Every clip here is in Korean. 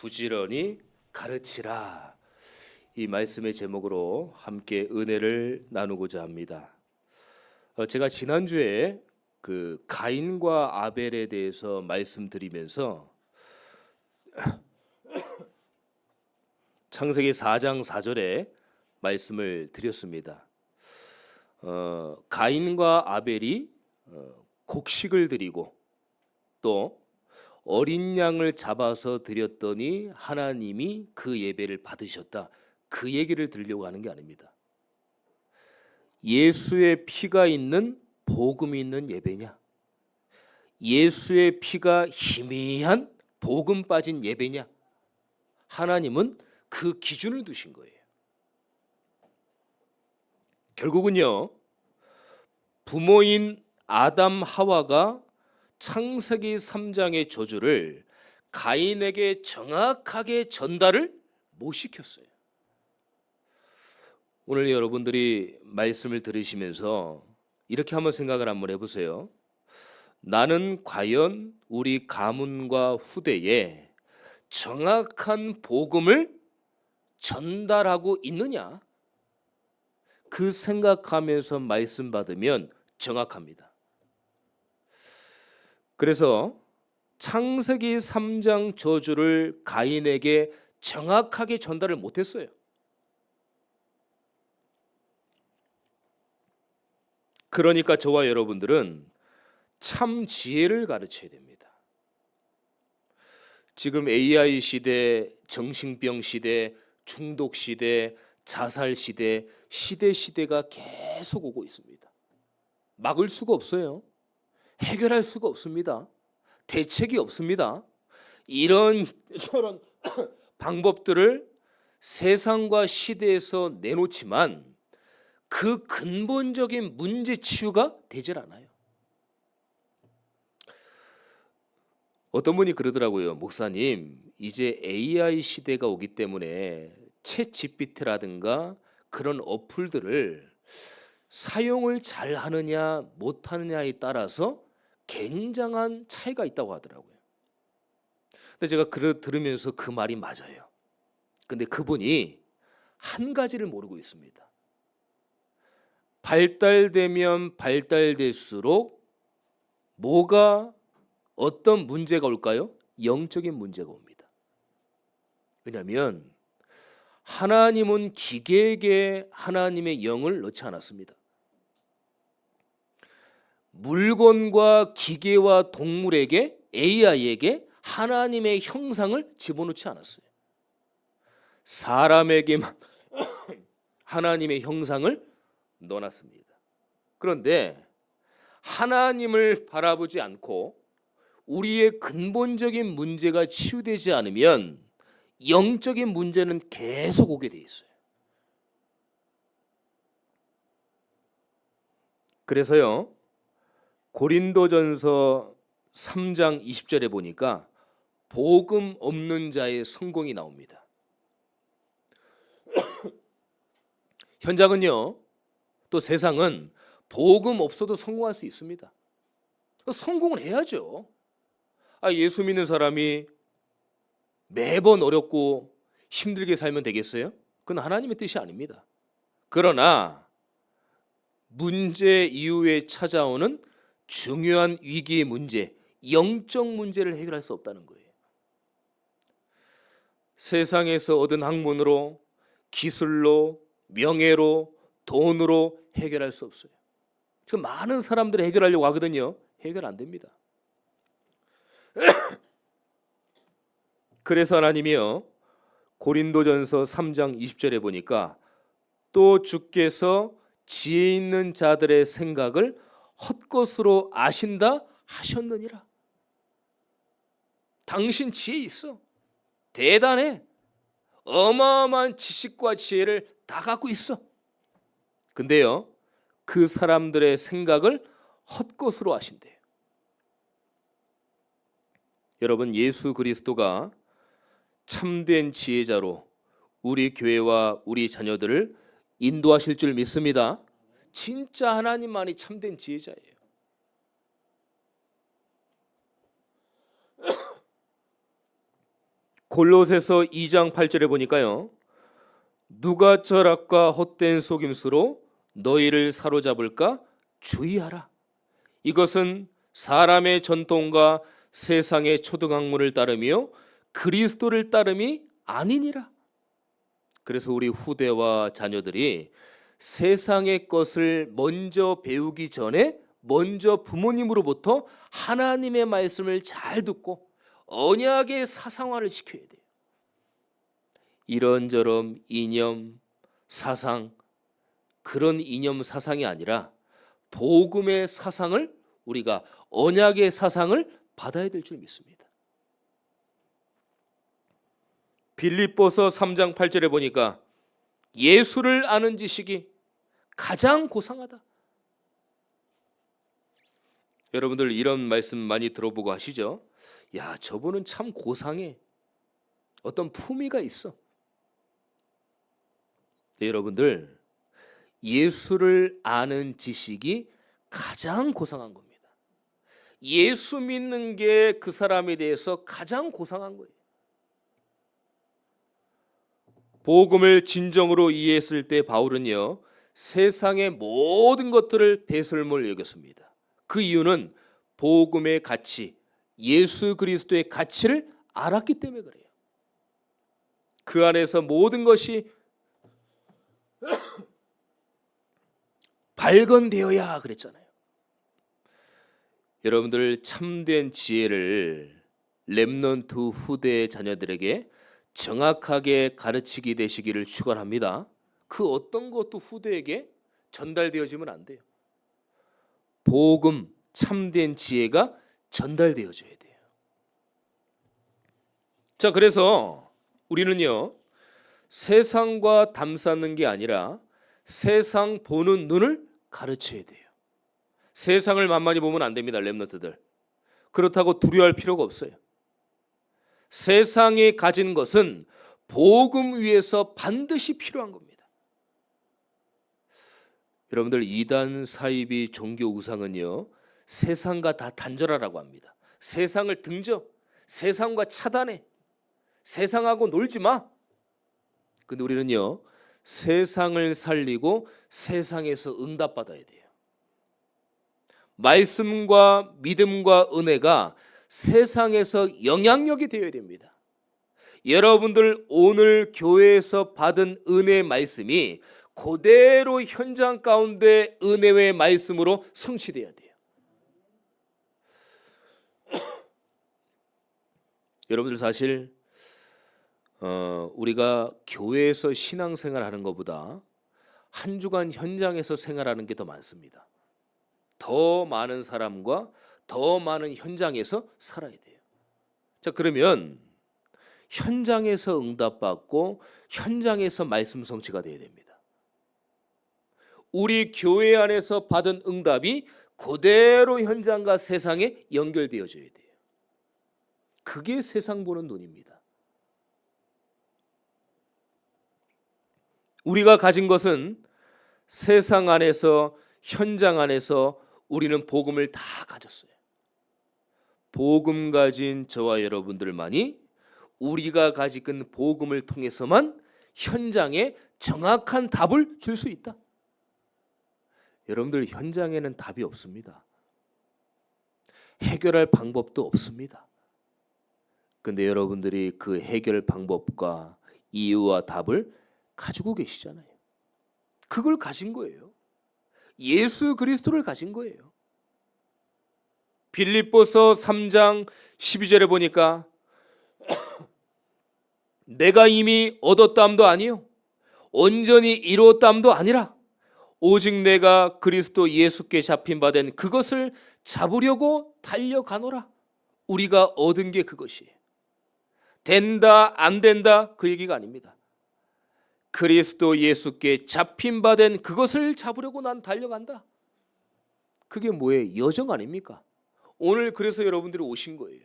부지런히 가르치라. 이 말씀의 제목으로 함께 은혜를 나누고자 합니다. 제가 지난주에 그 가인과 아벨에 대해서 말씀드리면서 창세기 4장 4절에 말씀을 드렸습니다. 가인과 아벨이 곡식을 드리고 또 어린 양을 잡아서 드렸더니 하나님이 그 예배를 받으셨다. 그 얘기를 들으려고 하는 게 아닙니다. 예수의 피가 있는 복음이 있는 예배냐? 예수의 피가 희미한 복음 빠진 예배냐? 하나님은 그 기준을 두신 거예요. 결국은요, 부모인 아담 하와가 창세기 3장의 저주를 가인에게 정확하게 전달을 못 시켰어요. 오늘 여러분들이 말씀을 들으시면서 이렇게 한번 생각을 한번 해보세요. 나는 과연 우리 가문과 후대에 정확한 복음을 전달하고 있느냐? 그 생각하면서 말씀 받으면 정확합니다. 그래서 창세기 3장 저주를 가인에게 정확하게 전달을 못했어요. 그러니까 저와 여러분들은 참 지혜를 가르쳐야 됩니다. 지금 AI 시대, 정신병 시대, 중독 시대, 자살 시대, 시대가 계속 오고 있습니다. 막을 수가 없어요. 해결할 수가 없습니다. 대책이 없습니다. 이런 저런 방법들을 세상과 시대에서 내놓지만 그 근본적인 문제 치유가 되질 않아요. 어떤 분이 그러더라고요. 목사님, 이제 AI 시대가 오기 때문에 챗 GPT라든가 그런 어플들을 사용을 잘 하느냐 못 하느냐에 따라서 굉장한 차이가 있다고 하더라고요. 근데 제가 들으면서 그 말이 맞아요. 근데 그분이 한 가지를 모르고 있습니다. 발달되면 발달될수록 어떤 문제가 올까요? 영적인 문제가 옵니다. 왜냐하면 하나님은 기계에게 하나님의 영을 넣지 않았습니다. 물건과 기계와 동물에게, AI에게 하나님의 형상을 집어넣지 않았어요. 사람에게만 하나님의 형상을 넣어놨습니다. 그런데 하나님을 바라보지 않고 우리의 근본적인 문제가 치유되지 않으면 영적인 문제는 계속 오게 돼 있어요. 그래서요, 고린도전서 3장 20절에 보니까 복음 없는 자의 성공이 나옵니다. 현장은요, 또 세상은 복음 없어도 성공할 수 있습니다. 성공을 해야죠. 예수 믿는 사람이 매번 어렵고 힘들게 살면 되겠어요? 그건 하나님의 뜻이 아닙니다. 그러나 문제 이후에 찾아오는 중요한 위기의 문제, 영적 문제를 해결할 수 없다는 거예요. 세상에서 얻은 학문으로, 기술로, 명예로, 돈으로 해결할 수 없어요. 지금 많은 사람들이 해결하려고 하거든요. 해결 안 됩니다. 그래서 하나님이요, 고린도전서 3장 20절에 보니까 또 주께서 지혜 있는 자들의 생각을 헛것으로 아신다 하셨느니라. 당신 지혜 있어. 대단해. 어마어마한 지식과 지혜를 다 갖고 있어. 근데요, 그 사람들의 생각을 헛것으로 하신대요. 여러분, 예수 그리스도가 참된 지혜자로 우리 교회와 우리 자녀들을 인도하실 줄 믿습니다. 진짜 하나님만이 참된 지혜자예요. 골로새서 2장 8절에 보니까요. 누가 철학과 헛된 속임수로 너희를 사로잡을까 주의하라. 이것은 사람의 전통과 세상의 초등학문을 따르며 그리스도를 따름이 아니니라. 그래서 우리 후대와 자녀들이 세상의 것을 먼저 배우기 전에 먼저 부모님으로부터 하나님의 말씀을 잘 듣고 언약의 사상화를 시켜야 돼요. 이런저런 이념, 사상, 그런 이념 사상이 아니라 복음의 사상을, 우리가 언약의 사상을 받아야 될 줄 믿습니다. 빌립보서 3장 8절에 보니까 예수를 아는 지식이 가장 고상하다. 여러분들 이런 말씀 많이 들어보고 하시죠? 야, 저분은 참 고상해. 어떤 품위가 있어. 네, 여러분들 예수를 아는 지식이 가장 고상한 겁니다. 예수 믿는 게 그 사람에 대해서 가장 고상한 거예요. 복음을 진정으로 이해했을 때 바울은요, 세상의 모든 것들을 배설물 여겼습니다. 그 이유는 복음의 가치, 예수 그리스도의 가치를 알았기 때문에 그래요. 그 안에서 모든 것이 발견되어야 그랬잖아요. 여러분들 참된 지혜를 렘넌트 후대의 자녀들에게 정확하게 가르치게 되시기를 축원합니다. 그 어떤 것도 후대에게 전달되어지면 안 돼요. 복음, 참된 지혜가 전달되어져야 돼요. 자, 그래서 우리는요, 세상과 담쌓는 게 아니라 세상 보는 눈을 가르쳐야 돼요. 세상을 만만히 보면 안 됩니다, 렘넌트들. 그렇다고 두려워할 필요가 없어요. 세상이 가진 것은 복음 위에서 반드시 필요한 겁니다. 여러분들 이단 사이비 종교 우상은요, 세상과 다 단절하라고 합니다. 세상을 등져, 세상과 차단해, 세상하고 놀지 마. 근데 우리는요, 세상을 살리고 세상에서 응답받아야 돼요. 말씀과 믿음과 은혜가 세상에서 영향력이 되어야 됩니다. 여러분들 오늘 교회에서 받은 은혜의 말씀이 그대로 현장 가운데 은혜의 말씀으로 성취돼야 돼요. 여러분들 사실 우리가 교회에서 신앙생활 하는 것보다 한 주간 현장에서 생활하는 게 더 많습니다. 더 많은 사람과 더 많은 현장에서 살아야 돼요. 자, 그러면 현장에서 응답받고 현장에서 말씀 성취가 돼야 됩니다. 우리 교회 안에서 받은 응답이 그대로 현장과 세상에 연결되어져야 돼요. 그게 세상 보는 눈입니다. 우리가 가진 것은 세상 안에서, 현장 안에서 우리는 복음을 다 가졌어요. 복음 가진 저와 여러분들만이 우리가 가진 복음을 통해서만 현장에 정확한 답을 줄 수 있다. 여러분들 현장에는 답이 없습니다. 해결할 방법도 없습니다. 근데 여러분들이 그 해결 방법과 이유와 답을 가지고 계시잖아요. 그걸 가진 거예요. 예수 그리스도를 가진 거예요. 빌립보서 3장 12절에 보니까 내가 이미 얻었담도 아니요 온전히 이루었담도 아니라 오직 내가 그리스도 예수께 잡힌 바 된 그것을 잡으려고 달려가노라. 우리가 얻은 게 그것이에요. 된다 안 된다 그 얘기가 아닙니다. 그리스도 예수께 잡힌 바 된 그것을 잡으려고 난 달려간다. 그게 뭐예요? 여정 아닙니까? 오늘 그래서 여러분들이 오신 거예요.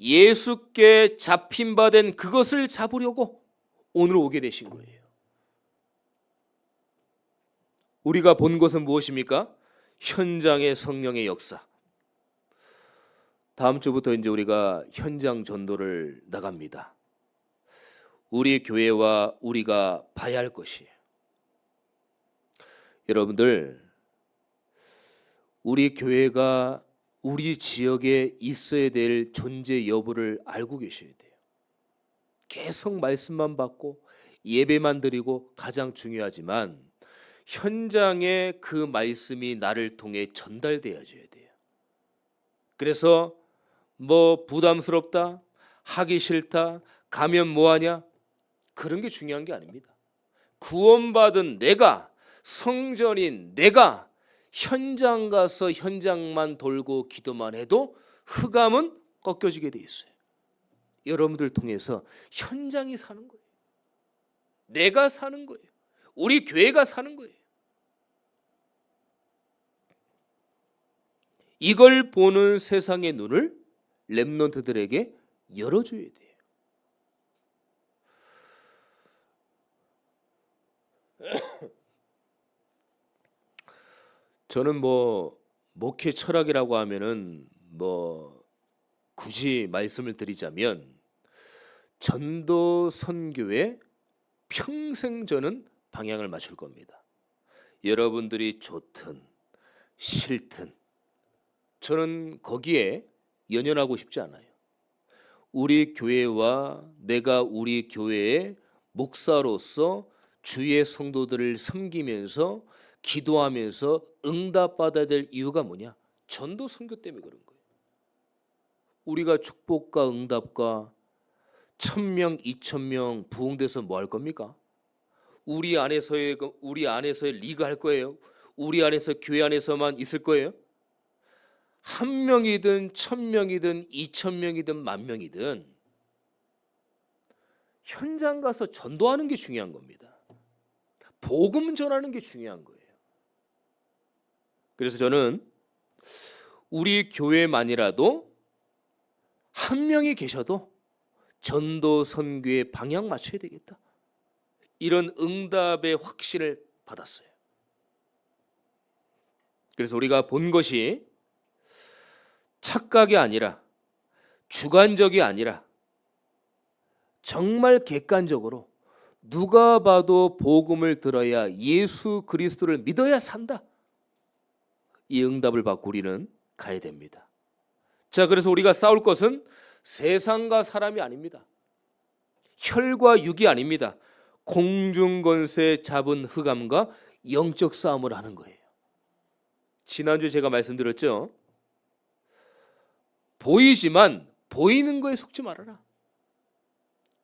예수께 잡힌 바 된 그것을 잡으려고 오늘 오게 되신 거예요. 우리가 본 것은 무엇입니까? 현장의 성령의 역사. 다음 주부터 이제 우리가 현장 전도를 나갑니다. 우리 교회와 우리가 봐야 할 것이에요. 여러분들, 우리 교회가 우리 지역에 있어야 될 존재 여부를 알고 계셔야 돼요. 계속 말씀만 받고 예배만 드리고 가장 중요하지만 현장에 그 말씀이 나를 통해 전달되어져야 돼요. 그래서 뭐 부담스럽다, 하기 싫다, 가면 뭐하냐, 그런 게 중요한 게 아닙니다. 구원받은 내가, 성전인 내가 현장 가서 현장만 돌고 기도만 해도 흑암은 꺾여지게 돼 있어요. 여러분들 통해서 현장이 사는 거예요. 내가 사는 거예요. 우리 교회가 사는 거예요. 이걸 보는 세상의 눈을 렘넌트들에게 열어줘야 돼요. 저는 뭐 목회 철학이라고 하면은 뭐 굳이 말씀을 드리자면 전도 선교에 평생 저는 방향을 맞출 겁니다. 여러분들이 좋든 싫든 저는 거기에 연연하고 싶지 않아요. 우리 교회와 내가 우리 교회의 목사로서 주의 성도들을 섬기면서 기도하면서 응답받아야 될 이유가 뭐냐? 전도 선교 때문에 그런 거예요. 우리가 축복과 응답과 1,000명, 2,000명 부흥돼서 뭐 할 겁니까? 우리 안에서의 리그 할 거예요? 우리 안에서 교회 안에서만 있을 거예요? 1명이든 1,000명이든 2,000명이든 10,000명이든 현장 가서 전도하는 게 중요한 겁니다. 복음 전하는 게 중요한 거예요. 그래서 저는 우리 교회만이라도 1명이 계셔도 전도 선교에 방향 맞춰야 되겠다. 이런 응답의 확신을 받았어요. 그래서 우리가 본 것이 착각이 아니라 주관적이 아니라 정말 객관적으로 누가 봐도 복음을 들어야 예수 그리스도를 믿어야 산다. 이 응답을 받고 우리는 가야 됩니다. 자, 그래서 우리가 싸울 것은 세상과 사람이 아닙니다. 혈과 육이 아닙니다. 공중권세 잡은 흑암과 영적 싸움을 하는 거예요. 지난주 제가 말씀드렸죠. 보이지만 보이는 거에 속지 말아라.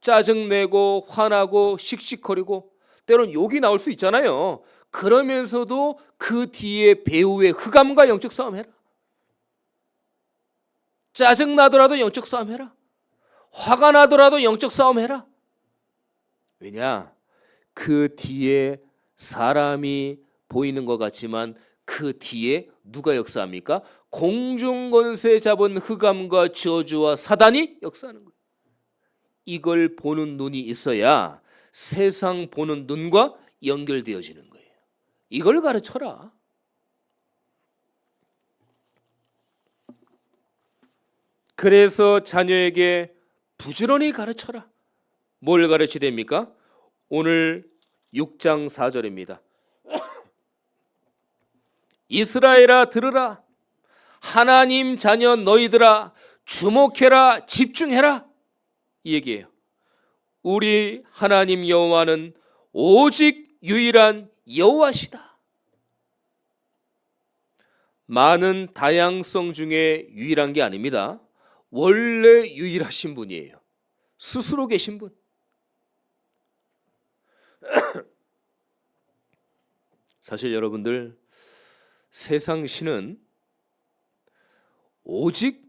짜증내고 화나고 씩씩거리고 때로는 욕이 나올 수 있잖아요. 그러면서도 그 뒤에 배후의 흑암과 영적 싸움 해라. 짜증나더라도 영적 싸움 해라. 화가 나더라도 영적 싸움 해라. 왜냐? 그 뒤에 사람이 보이는 것 같지만 그 뒤에 누가 역사합니까? 공중권세 잡은 흑암과 저주와 사단이 역사하는 거예요. 이걸 보는 눈이 있어야 세상 보는 눈과 연결되어지는 거예요. 이걸 가르쳐라. 그래서 자녀에게 부지런히 가르쳐라. 뭘 가르쳐야 됩니까? 오늘 6장 4절입니다. 이스라엘아 들으라. 하나님 자녀 너희들아 주목해라, 집중해라. 이 얘기예요. 우리 하나님 여호와는 오직 유일한 여호와시다. 많은 다양성 중에 유일한 게 아닙니다. 원래 유일하신 분이에요. 스스로 계신 분. 사실 여러분들 세상 신은 오직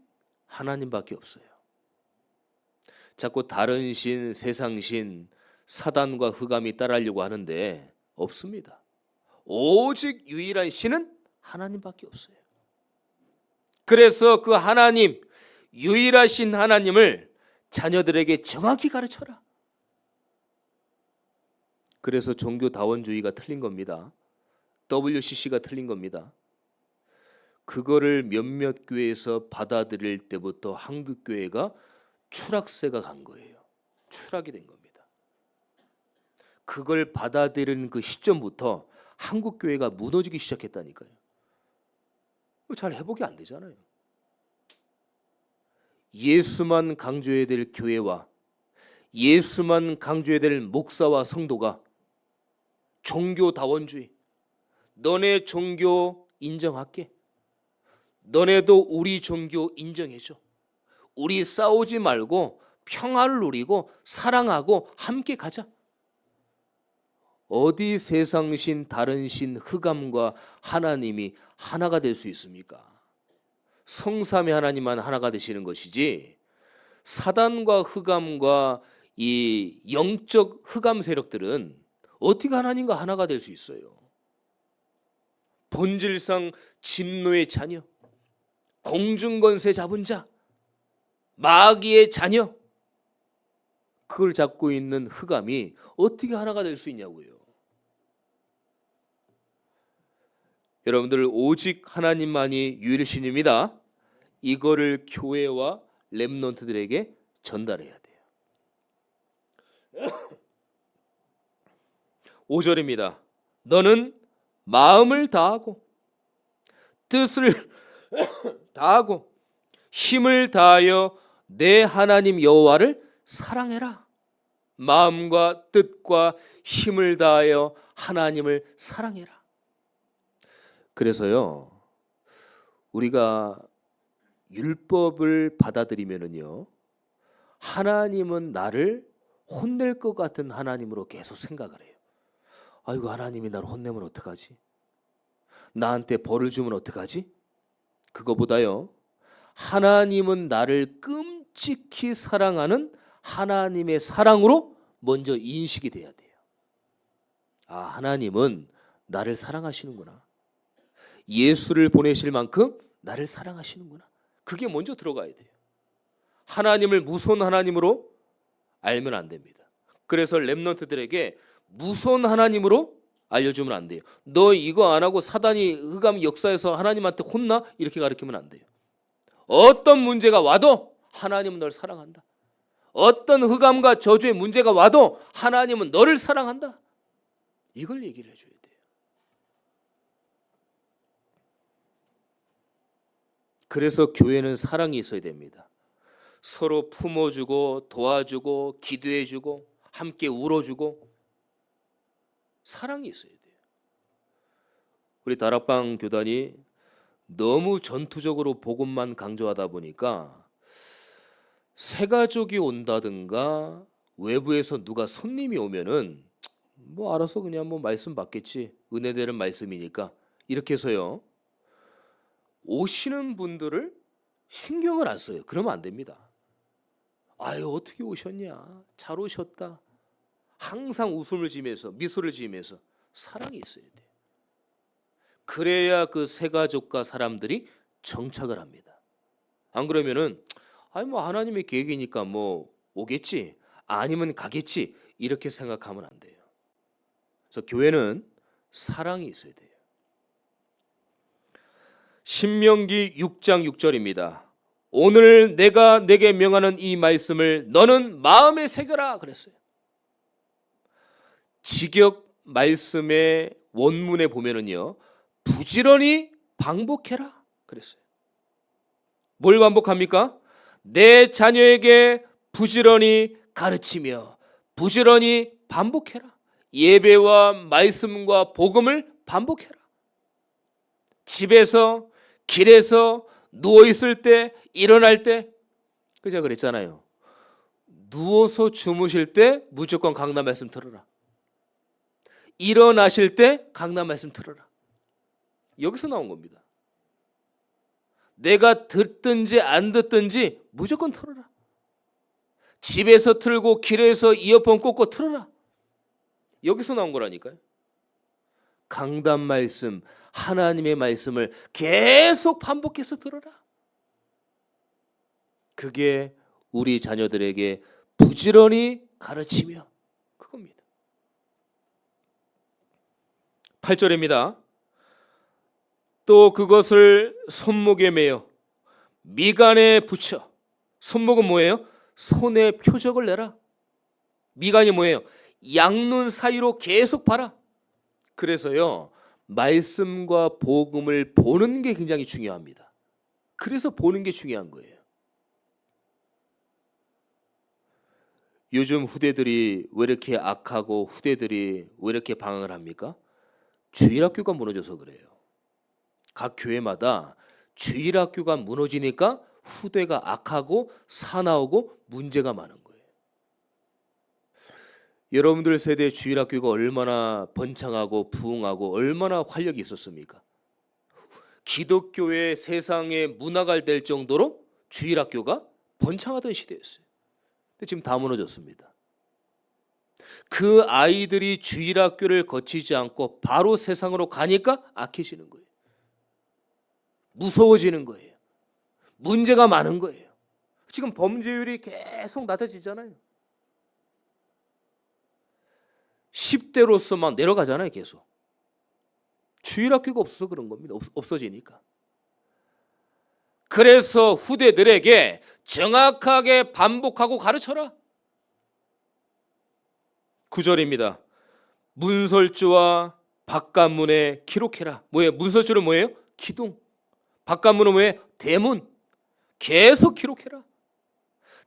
하나님밖에 없어요. 자꾸 다른 신, 세상 신, 사단과 흑암이 따르려고 하는데 없습니다. 오직 유일한 신은 하나님밖에 없어요. 그래서 그 하나님, 유일하신 하나님을 자녀들에게 정확히 가르쳐라. 그래서 종교다원주의가 틀린 겁니다. WCC가 틀린 겁니다. 그거를 몇몇 교회에서 받아들일 때부터 한국교회가 추락세가 간 거예요. 추락이 된 겁니다. 그걸 받아들이는 그 시점부터 한국 교회가 무너지기 시작했다니까요. 잘 회복이 안 되잖아요. 예수만 강조해야 될 교회와 예수만 강조해야 될 목사와 성도가 종교다원주의, 너네 종교 인정할게, 너네도 우리 종교 인정해줘, 우리 싸우지 말고 평화를 누리고 사랑하고 함께 가자. 어디 세상신 다른 신 흑암과 하나님이 하나가 될 수 있습니까? 성삼위 하나님만 하나가 되시는 것이지 사단과 흑암과 이 영적 흑암 세력들은 어떻게 하나님과 하나가 될 수 있어요? 본질상 진노의 자녀, 공중권세 잡은 자, 마귀의 자녀, 그걸 잡고 있는 흑암이 어떻게 하나가 될 수 있냐고요. 여러분들, 오직 하나님만이 유일신입니다. 이거를 교회와 렘넌트들에게 전달해야 돼요. 5절입니다. 너는 마음을 다하고 뜻을 다하고 힘을 다하여 내 하나님 여호와를 사랑해라. 마음과 뜻과 힘을 다하여 하나님을 사랑해라. 그래서요, 우리가 율법을 받아들이면은요, 하나님은 나를 혼낼 것 같은 하나님으로 계속 생각을 해요. 아이고, 하나님이 나를 혼내면 어떡하지? 나한테 벌을 주면 어떡하지? 그거보다요, 하나님은 나를 끔찍히 사랑하는 하나님의 사랑으로 먼저 인식이 돼야 돼요. 아, 하나님은 나를 사랑하시는구나. 예수를 보내실 만큼 나를 사랑하시는구나. 그게 먼저 들어가야 돼요. 하나님을 무서운 하나님으로 알면 안 됩니다. 그래서 렘넌트들에게 무서운 하나님으로 알려주면 안 돼요. 너 이거 안 하고 사단이 흑암 역사에서 하나님한테 혼나? 이렇게 가르치면 안 돼요. 어떤 문제가 와도 하나님은 널 사랑한다. 어떤 흑암과 저주의 문제가 와도 하나님은 너를 사랑한다. 이걸 얘기를 해줘야 돼요. 그래서 교회는 사랑이 있어야 됩니다. 서로 품어주고 도와주고 기도해주고 함께 울어주고 사랑이 있어야 돼요. 우리 다락방 교단이 너무 전투적으로 복음만 강조하다 보니까 새가족이 온다든가 외부에서 누가 손님이 오면은 뭐 알아서 그냥 뭐 말씀 받겠지, 은혜되는 말씀이니까, 이렇게 해서요 오시는 분들을 신경을 안 써요. 그러면 안 됩니다. 아유, 어떻게 오셨냐, 잘 오셨다, 항상 웃음을 지으면서 미소를 지으면서 사랑이 있어야 돼요. 그래야 그 새가족과 사람들이 정착을 합니다. 안 그러면은 아니 뭐 하나님의 계획이니까 뭐 오겠지, 아니면 가겠지, 이렇게 생각하면 안 돼요. 그래서 교회는 사랑이 있어야 돼요. 신명기 6장 6절입니다. 오늘 내가 내게 명하는 이 말씀을 너는 마음에 새겨라 그랬어요. 직역 말씀의 원문에 보면은요, 부지런히 반복해라 그랬어요. 뭘 반복합니까? 내 자녀에게 부지런히 가르치며 부지런히 반복해라. 예배와 말씀과 복음을 반복해라. 집에서, 길에서, 누워있을 때, 일어날 때, 그저 그랬잖아요. 누워서 주무실 때 무조건 강단 말씀 들어라. 일어나실 때 강단 말씀 들어라. 여기서 나온 겁니다. 내가 듣든지 안 듣든지 무조건 틀어라. 집에서 틀고 길에서 이어폰 꽂고 틀어라. 여기서 나온 거라니까요. 강단 말씀, 하나님의 말씀을 계속 반복해서 들어라. 그게 우리 자녀들에게 부지런히 가르치며 그겁니다. 8절입니다. 또 그것을 손목에 매어 미간에 붙여. 손목은 뭐예요? 손에 표적을 내라. 미간이 뭐예요? 양눈 사이로 계속 봐라. 그래서요, 말씀과 복음을 보는 게 굉장히 중요합니다. 그래서 보는 게 중요한 거예요. 요즘 후대들이 왜 이렇게 악하고 후대들이 왜 이렇게 방황을 합니까? 주일학교가 무너져서 그래요. 각 교회마다 주일학교가 무너지니까 후대가 악하고 사나우고 문제가 많은 거예요. 여러분들 세대 주일학교가 얼마나 번창하고 부흥하고 얼마나 활력이 있었습니까? 기독교의 세상에 문화가 될 정도로 주일학교가 번창하던 시대였어요. 근데 지금 다 무너졌습니다. 그 아이들이 주일학교를 거치지 않고 바로 세상으로 가니까 악해지는 거예요. 무서워지는 거예요. 문제가 많은 거예요. 지금 범죄율이 계속 낮아지잖아요. 10대로서 막 내려가잖아요, 계속. 주일학교가 없어서 그런 겁니다. 없어지니까. 그래서 후대들에게 정확하게 반복하고 가르쳐라. 9절입니다. 문설주와 바깥문에 기록해라. 뭐예요? 문설주는 뭐예요? 기둥. 바깥문은 뭐예요? 대문. 계속 기록해라.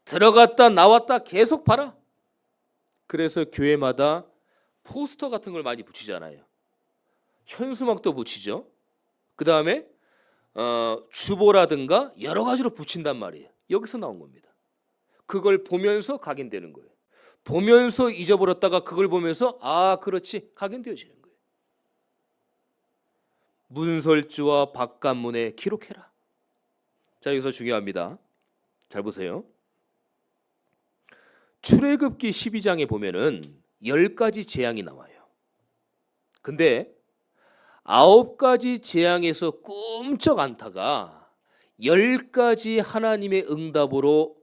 들어갔다 나왔다 계속 봐라. 그래서 교회마다 포스터 같은 걸 많이 붙이잖아요. 현수막도 붙이죠. 그 다음에 주보라든가 여러 가지로 붙인단 말이에요. 여기서 나온 겁니다. 그걸 보면서 각인되는 거예요. 보면서 잊어버렸다가 그걸 보면서 아 그렇지 각인되어지는 거예요. 문설주와 바깥문에 기록해라. 자, 여기서 중요합니다. 잘 보세요. 출애굽기 12장에 보면은 10가지 재앙이 나와요. 근데 9가지 재앙에서 꿈쩍 않다가 10가지 하나님의 응답으로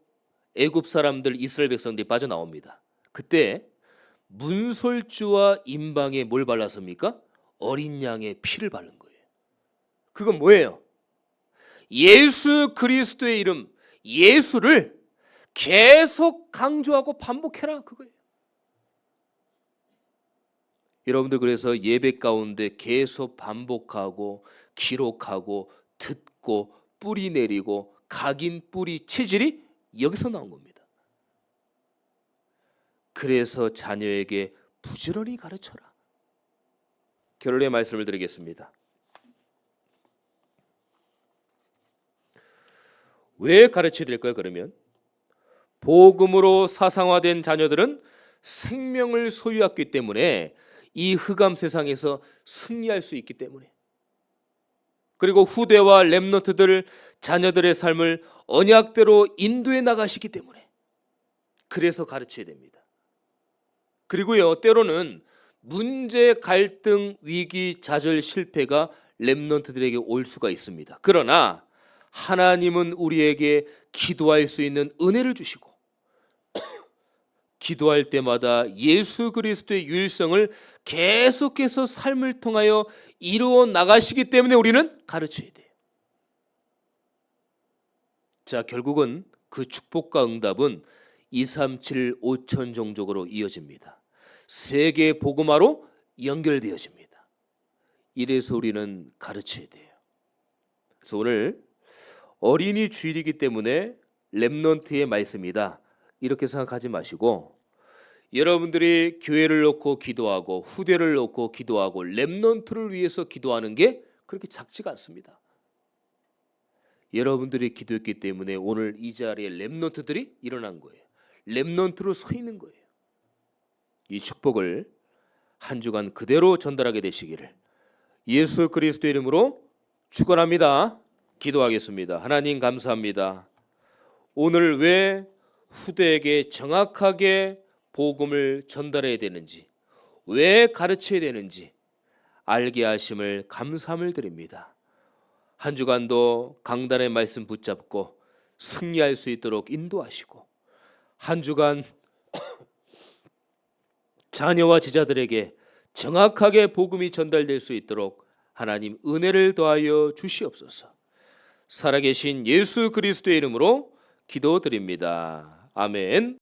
애굽 사람들 이스라엘 백성들이 빠져나옵니다. 그때 문설주와 임방에 뭘 발랐습니까? 어린 양의 피를 바른 거예요. 그건 뭐예요? 예수 그리스도의 이름 예수를 계속 강조하고 반복해라 그거예요. 여러분들 그래서 예배 가운데 계속 반복하고 기록하고 듣고 뿌리 내리고 각인 뿌리 체질이 여기서 나온 겁니다. 그래서 자녀에게 부지런히 가르쳐라. 결론의 말씀을 드리겠습니다. 왜 가르쳐야 될까요? 그러면 복음으로 사상화된 자녀들은 생명을 소유했기 때문에 이 흑암 세상에서 승리할 수 있기 때문에, 그리고 후대와 렘넌트들 자녀들의 삶을 언약대로 인도해 나가시기 때문에 그래서 가르쳐야 됩니다. 그리고요, 때로는 문제, 갈등, 위기, 좌절, 실패가 렘넌트들에게 올 수가 있습니다. 그러나 하나님은 우리에게 기도할 수 있는 은혜를 주시고 기도할 때마다 예수 그리스도의 유일성을 계속해서 삶을 통하여 이루어 나가시기 때문에 우리는 가르쳐야 돼요. 자, 결국은 그 축복과 응답은 237 5천 종족으로 이어집니다. 세계 복음화로 연결되어집니다. 이래서 우리는 가르쳐야 돼요. 그래서 오늘 어린이 주일이기 때문에 렘넌트의 말씀이다 이렇게 생각하지 마시고, 여러분들이 교회를 놓고 기도하고 후대를 놓고 기도하고 렘넌트를 위해서 기도하는 게 그렇게 작지가 않습니다. 여러분들이 기도했기 때문에 오늘 이 자리에 렘넌트들이 일어난 거예요. 렘넌트로 서 있는 거예요. 이 축복을 한 주간 그대로 전달하게 되시기를 예수 그리스도의 이름으로 축원합니다. 기도하겠습니다. 하나님 감사합니다. 오늘 왜 후대에게 정확하게 복음을 전달해야 되는지, 왜 가르쳐야 되는지 알게 하심을 감사함을 드립니다. 한 주간도 강단의 말씀 붙잡고 승리할 수 있도록 인도하시고, 한 주간 자녀와 제자들에게 정확하게 복음이 전달될 수 있도록 하나님 은혜를 더하여 주시옵소서. 살아계신 예수 그리스도의 이름으로 기도드립니다. 아멘.